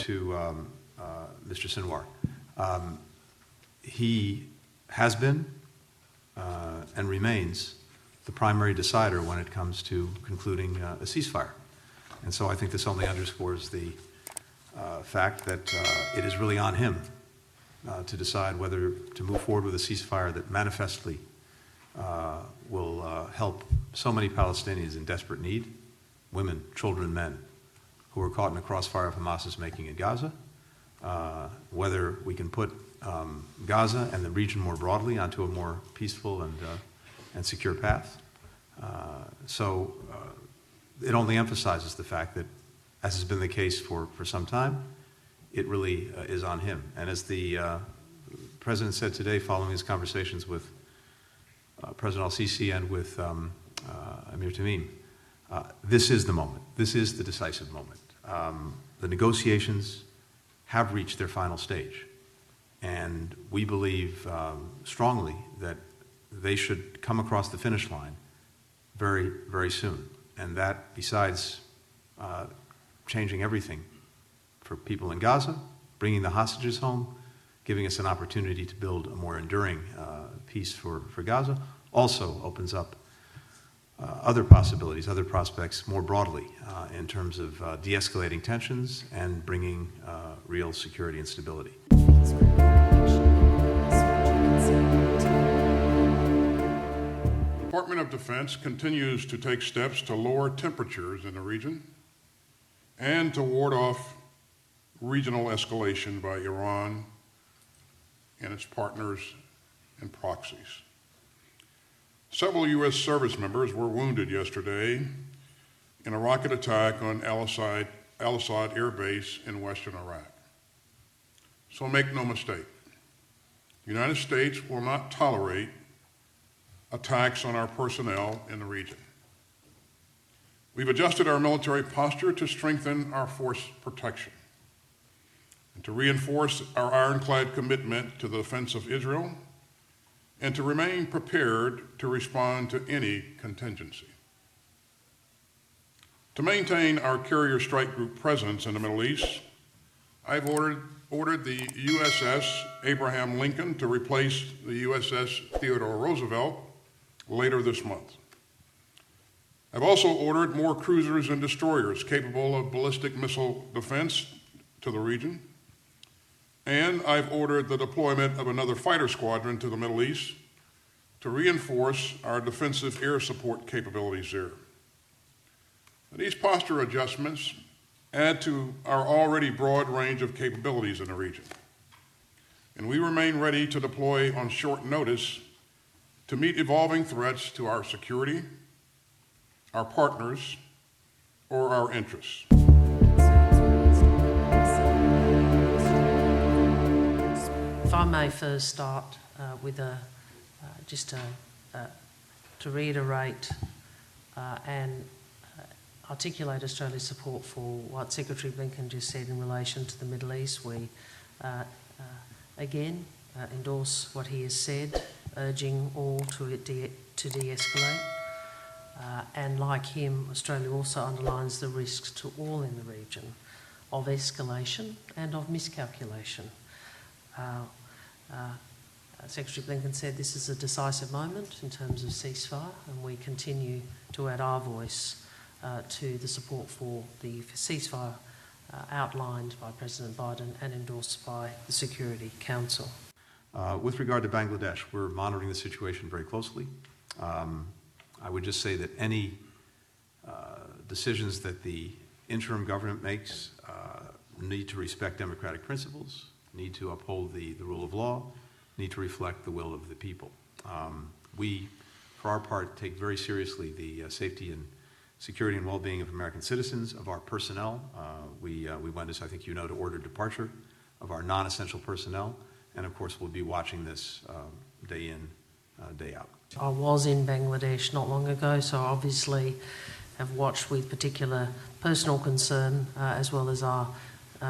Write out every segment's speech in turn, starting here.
to Mr. Sinwar. He has been and remains the primary decider when it comes to concluding a ceasefire. And so I think this only underscores the fact that it is really on him to decide whether to move forward with a ceasefire that manifestly will help so many Palestinians in desperate need, women, children, men, who are caught in the crossfire of Hamas's making in Gaza, whether we can put Gaza and the region more broadly onto a more peaceful and secure path. So it only emphasizes the fact that, as has been the case for some time, it really is on him. And as the President said today following his conversations with President al-Sisi and with Amir Tamim, this is the moment. This is the decisive moment. The negotiations have reached their final stage, and we believe strongly that they should come across the finish line very, very soon. And that, besides changing everything for people in Gaza, bringing the hostages home, giving us an opportunity to build a more enduring peace for Gaza, also opens up other possibilities, other prospects more broadly in terms of de-escalating tensions and bringing real security and stability. The Department of Defense continues to take steps to lower temperatures in the region and to ward off regional escalation by Iran and its partners and proxies. Several U.S. service members were wounded yesterday in a rocket attack on Al-Assad Air Base in western Iraq. So make no mistake, the United States will not tolerate attacks on our personnel in the region. We've adjusted our military posture to strengthen our force protection and to reinforce our ironclad commitment to the defense of Israel and to remain prepared to respond to any contingency. To maintain our carrier strike group presence in the Middle East, I've ordered the USS Abraham Lincoln to replace the USS Theodore Roosevelt later this month. I've also ordered more cruisers and destroyers capable of ballistic missile defense to the region, and I've ordered the deployment of another fighter squadron to the Middle East to reinforce our defensive air support capabilities there. These posture adjustments add to our already broad range of capabilities in the region, and we remain ready to deploy on short notice to meet evolving threats to our security, our partners, or our interests. If I may first start with to reiterate and articulate Australia's support for what Secretary Blinken just said in relation to the Middle East. We again endorse what he has said, urging all to de-escalate. And like him, Australia also underlines the risks to all in the region of escalation and of miscalculation. Secretary Blinken said this is a decisive moment in terms of ceasefire, and we continue to add our voice to the support for the ceasefire outlined by President Biden and endorsed by the Security Council. With regard to Bangladesh, we're monitoring the situation very closely. I would just say that any decisions that the interim government makes need to respect democratic principles, need to uphold the rule of law, need to reflect the will of the people. We, for our part, take very seriously the safety and security and well-being of American citizens, of our personnel. We went, as I think you know, to order departure of our non-essential personnel, and of course we'll be watching this day in, day out. I was in Bangladesh not long ago, so obviously have watched with particular personal concern, as well as our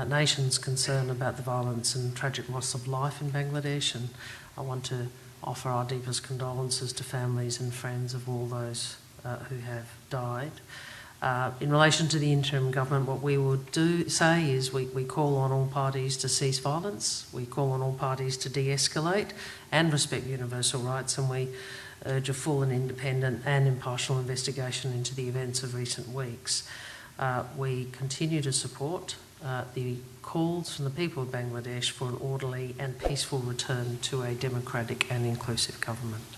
nation's concern about the violence and tragic loss of life in Bangladesh, and I want to offer our deepest condolences to families and friends of all those who have died. In relation to the interim government, what we would say is we call on all parties to cease violence, we call on all parties to de-escalate and respect universal rights, and we urge a full and independent and impartial investigation into the events of recent weeks. We continue to support the calls from the people of Bangladesh for an orderly and peaceful return to a democratic and inclusive government.